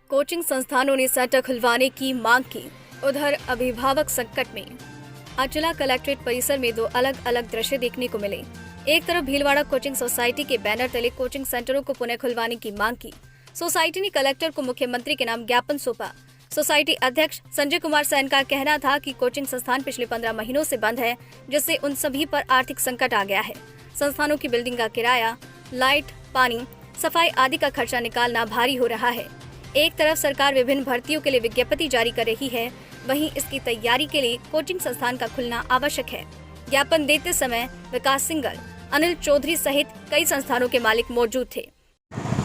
Coaching संस्थानों ने centre खुलवाने की मांग की। उधर अभिभावक संकट में। आज जिला कलेक्ट्रेट परिसर में दो अलग अलग दृश्य देखने को मिले। एक तरफ भीलवाड़ा कोचिंग सोसाइटी के बैनर तले कोचिंग सेंटरों को पुनः खुलवाने की मांग की। सोसाइटी ने कलेक्टर को मुख्यमंत्री के नाम ज्ञापन सौंपा। सोसाइटी अध्यक्ष संजय कुमार सैन का कहना था कि कोचिंग संस्थान पिछले 15 महीनों से बंद है, जिससे उन सभी पर आर्थिक संकट आ गया है। संस्थानों की बिल्डिंग का किराया, लाइट, पानी, सफाई आदि का खर्चा निकालना भारी हो रहा है। एक तरफ सरकार विभिन्न भर्तियों के लिए विज्ञप्ति जारी कर रही है, वहीं इसकी तैयारी के लिए कोचिंग संस्थान का खुलना आवश्यक है। ज्ञापन देते समय विकास सिंगल, अनिल चौधरी सहित कई संस्थानों के मालिक मौजूद थे।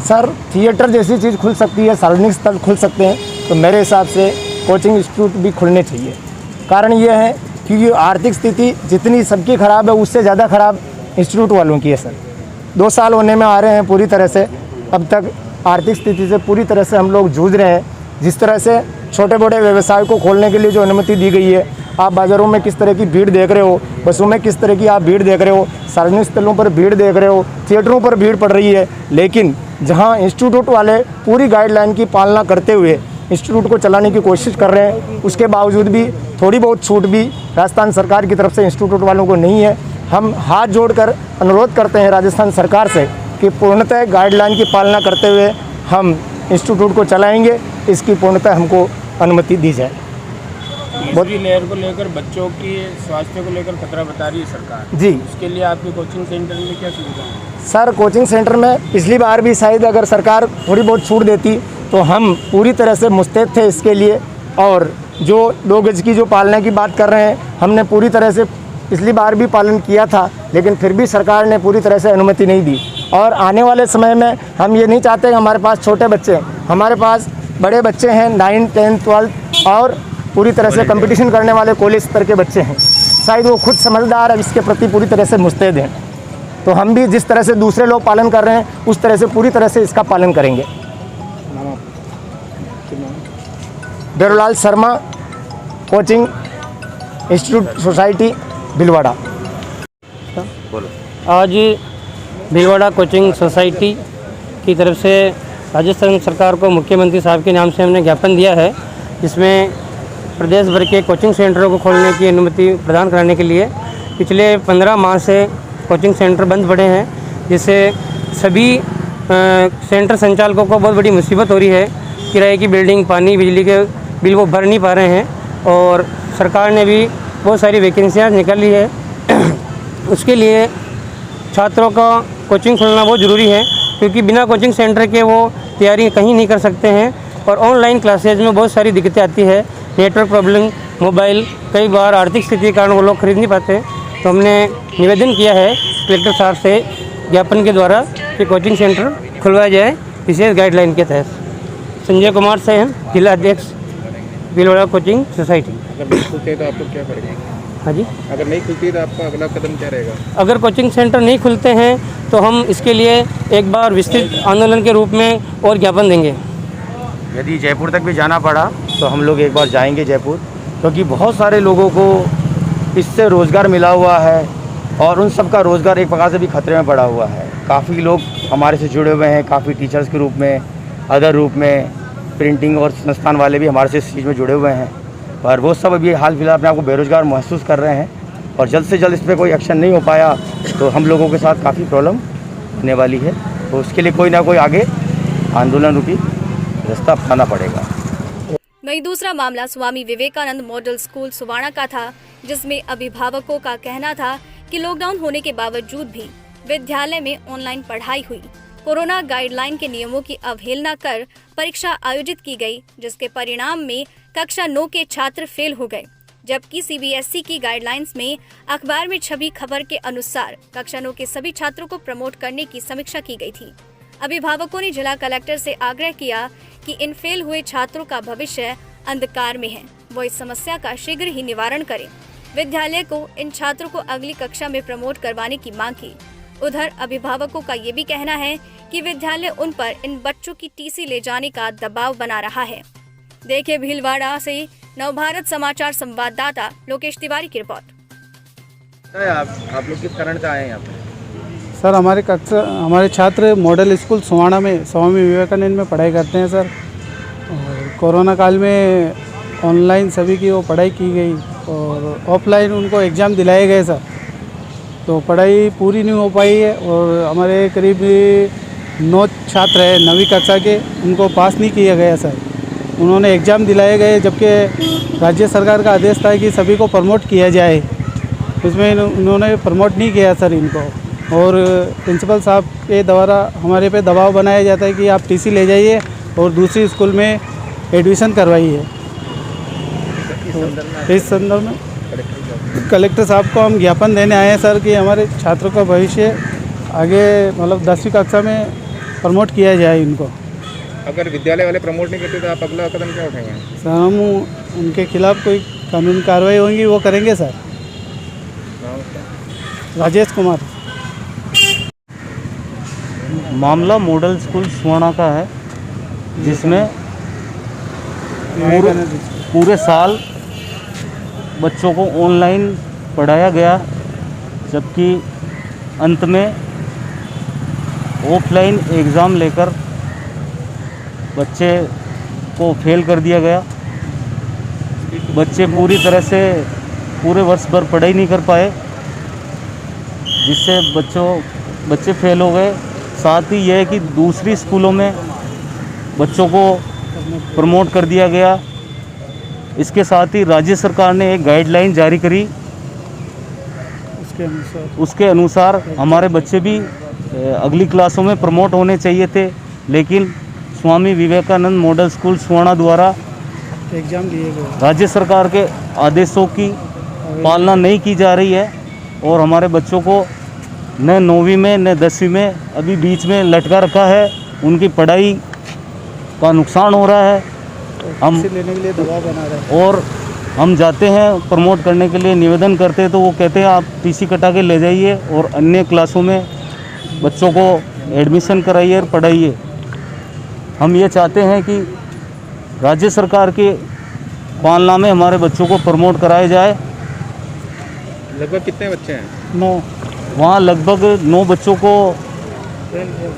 सर, थिएटर जैसी चीज़ खुल सकती है, सार्वजनिक स्थल खुल सकते हैं, तो मेरे हिसाब से कोचिंग इंस्टीट्यूट भी खुलने चाहिए। कारण ये है कि आर्थिक स्थिति जितनी सबकी ख़राब है, उससे ज़्यादा ख़राब इंस्टीट्यूट वालों की है। सर, 2 साल होने में आ रहे हैं पूरी तरह से, अब तक आर्थिक स्थिति से पूरी तरह से हम लोग जूझ रहे हैं। जिस तरह से छोटे बड़े व्यवसाय को खोलने के लिए जो अनुमति दी गई है, आप बाज़ारों में किस तरह की भीड़ देख रहे हो, बसों में किस तरह की आप भीड़ देख रहे हो, सार्वजनिक स्थलों पर भीड़ देख रहे हो, थिएटरों पर भीड़ पड़ रही है। लेकिन जहां इंस्टीट्यूट वाले पूरी गाइडलाइन की पालना करते हुए इंस्टीट्यूट को चलाने की कोशिश कर रहे हैं, उसके बावजूद भी थोड़ी बहुत छूट भी राजस्थान सरकार की तरफ से इंस्टीट्यूट वालों को नहीं है। हम हाथ जोड़कर अनुरोध करते हैं राजस्थान सरकार से कि पूर्णतः गाइडलाइन की पालना करते हुए हम इंस्टीट्यूट को चलाएंगे, इसकी पूर्णतः हमको अनुमति दी जाए। तीसरी लहर को लेकर बच्चों की स्वास्थ्य को लेकर खतरा बता रही है सरकार जी। उसके लिए आपके कोचिंग सेंटर में क्या सुविधा है? सर, कोचिंग सेंटर में पिछली बार भी शायद अगर सरकार थोड़ी बहुत छूट देती तो हम पूरी तरह से मुस्तैद थे इसके लिए। और जो 2 गज की जो पालना की बात कर रहे हैं, हमने पूरी तरह से पिछली बार भी पालन किया था, लेकिन फिर भी सरकार ने पूरी तरह से अनुमति नहीं दी। और आने वाले समय में हम ये नहीं चाहते कि हमारे पास छोटे बच्चे, हमारे पास बड़े बच्चे हैं, 9, 10, 12 और पूरी तरह से कंपटीशन करने वाले कॉलेज स्तर के बच्चे हैं। शायद वो खुद समझदार है, इसके प्रति पूरी तरह से मुस्तैद हैं। तो हम भी जिस तरह से दूसरे लोग पालन कर रहे हैं, उस तरह से पूरी तरह से इसका पालन करेंगे। Berolal Sharma, coaching institute society, Bhilwara. आज भीलवाड़ा कोचिंग सोसाइटी की तरफ से राजस्थान सरकार को मुख्यमंत्री साहब के नाम से हमने ज्ञापन दिया है, जिसमें प्रदेश भर के कोचिंग सेंटरों को खोलने की अनुमति प्रदान कराने के लिए। पिछले 15 माह से कोचिंग सेंटर बंद पड़े हैं, जिससे सभी सेंटर संचालकों को बहुत बड़ी मुसीबत हो रही है। किराए की बिल्डिंग, पानी, बिजली के बिल वो भर नहीं पा रहे हैं और सरकार ने भी बहुत सारी वैकेंसियाँ निकाली है। उसके लिए छात्रों का कोचिंग खोलना बहुत ज़रूरी है, क्योंकि बिना कोचिंग सेंटर के वो तैयारी कहीं नहीं कर सकते हैं। और ऑनलाइन क्लासेज में बहुत सारी दिक्कतें आती है, नेटवर्क प्रॉब्लम, मोबाइल, कई बार आर्थिक स्थिति के कारण वो लोग खरीद नहीं पाते। तो हमने निवेदन किया है कलेक्टर साहब से ज्ञापन के द्वारा कि कोचिंग सेंटर खुलवाया जाए विशेष गाइडलाइन के तहत। संजय कुमार सैन, जिला अध्यक्ष, भीलवाड़ा कोचिंग सोसाइटी। अगर नहीं खुलते तो आप लोग क्या करेंगे? हाँ जी, अगर नहीं खुलती तो आपका अगला कदम क्या रहेगा? अगर कोचिंग सेंटर नहीं खुलते हैं तो हम इसके लिए एक बार विस्तृत आंदोलन के रूप में और ज्ञापन देंगे। यदि जयपुर तक भी जाना पड़ा तो हम लोग एक बार जाएंगे जयपुर, क्योंकि बहुत सारे लोगों को इससे रोज़गार मिला हुआ है और उन सब का रोज़गार एक प्रकार से भी खतरे में पड़ा हुआ है। काफ़ी लोग हमारे से जुड़े हुए हैं, काफ़ी टीचर्स के रूप में, अदर रूप में, प्रिंटिंग और संस्थान वाले भी हमारे से इस चीज़ में जुड़े हुए हैं। पर वो सब अभी हाल फिलहाल अपने आप को बेरोज़गार महसूस कर रहे हैं और जल्द से जल्द इस पर कोई एक्शन नहीं हो पाया तो हम लोगों के साथ काफ़ी प्रॉब्लम होने वाली है। तो उसके लिए कोई ना कोई आगे आंदोलन रूपी रास्ता अपनाना पड़ेगा। वहीं दूसरा मामला स्वामी विवेकानंद मॉडल स्कूल सुवाणा का था, जिसमें अभिभावकों का कहना था कि लॉकडाउन होने के बावजूद भी विद्यालय में ऑनलाइन पढ़ाई हुई। कोरोना गाइडलाइन के नियमों की अवहेलना कर परीक्षा आयोजित की गई, जिसके परिणाम में कक्षा 9 के छात्र फेल हो गए। जबकि सीबीएसई की गाइडलाइंस में अखबार में छपी खबर के अनुसार कक्षा 9 के सभी छात्रों को प्रमोट करने की समीक्षा की गई थी। अभिभावकों ने जिला कलेक्टर से आग्रह किया कि इन फेल हुए छात्रों का भविष्य अंधकार में है, वो इस समस्या का शीघ्र ही निवारण करें। विद्यालय को इन छात्रों को अगली कक्षा में प्रमोट करवाने की मांग की। उधर अभिभावकों का ये भी कहना है कि विद्यालय उन पर इन बच्चों की टीसी ले जाने का दबाव बना रहा है। देखिए भीलवाड़ा से नवभारत समाचार संवाददाता लोकेश तिवारी की रिपोर्ट। आप लोग किस कारण से आए हैं यहाँ पे? सर, हमारे छात्र मॉडल स्कूल सुवाणा में स्वामी विवेकानंद में पढ़ाई करते हैं सर। कोरोना काल में ऑनलाइन सभी की वो पढ़ाई की गई और ऑफलाइन उनको एग्ज़ाम दिलाए गए सर। तो पढ़ाई पूरी नहीं हो पाई है और हमारे करीब 9 छात्र हैं 9वीं कक्षा के, उनको पास नहीं किया गया सर। उन्होंने एग्ज़ाम दिलाए गए जबकि राज्य सरकार का आदेश था कि सभी को प्रमोट किया जाए, उसमें उन्होंने प्रमोट नहीं किया सर इनको। और प्रिंसिपल साहब के द्वारा हमारे पे दबाव बनाया जाता है कि आप टीसी ले जाइए और दूसरी स्कूल में एडमिशन करवाइए। तो इस संदर्भ में कलेक्टर साहब को हम ज्ञापन देने आए हैं सर कि हमारे छात्रों का भविष्य आगे मतलब 10वीं कक्षा में प्रमोट किया जाए इनको। अगर विद्यालय वाले प्रमोट नहीं करते तो आप अगला कदम क्या उठाएंगे? सर हम उनके खिलाफ कोई कानूनी कार्रवाई होगी वो करेंगे सर। राजेश कुमार। मामला मॉडल स्कूल सुवाना का है, जिसमें पूरे साल बच्चों को ऑनलाइन पढ़ाया गया, जबकि अंत में ऑफलाइन एग्ज़ाम लेकर बच्चे को फेल कर दिया गया। बच्चे पूरी तरह से पूरे वर्ष भर पढ़ाई नहीं कर पाए, जिससे बच्चे फेल हो गए। साथ ही यह है कि दूसरी स्कूलों में बच्चों को प्रमोट कर दिया गया। इसके साथ ही राज्य सरकार ने एक गाइडलाइन जारी करी, उसके अनुसार हमारे बच्चे भी अगली क्लासों में प्रमोट होने चाहिए थे, लेकिन स्वामी विवेकानंद मॉडल स्कूल सुवाना द्वारा एग्ज़ाम दिए गए, राज्य सरकार के आदेशों की पालना नहीं की जा रही है और हमारे बच्चों को न 9वीं में न 10वीं में अभी बीच में लटका रखा है। उनकी पढ़ाई का नुकसान हो रहा है। हम लेने के लिए दबाव बना रहे हैं और हम जाते हैं प्रमोट करने के लिए, निवेदन करते हैं तो वो कहते हैं आप टीसी कटा के ले जाइए और अन्य क्लासों में बच्चों को एडमिशन कराइए और पढ़ाइए। हम ये चाहते हैं कि राज्य सरकार की पालना में हमारे बच्चों को प्रमोट कराया जाए। लगभग कितने बच्चे हैं? 9 वहाँ लगभग 9 बच्चों को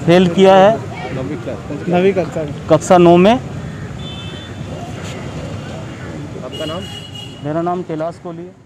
फेल किया है 9वीं कक्षा में। कक्षा 9 में। आपका नाम? मेरा नाम कैलाश कोहली है।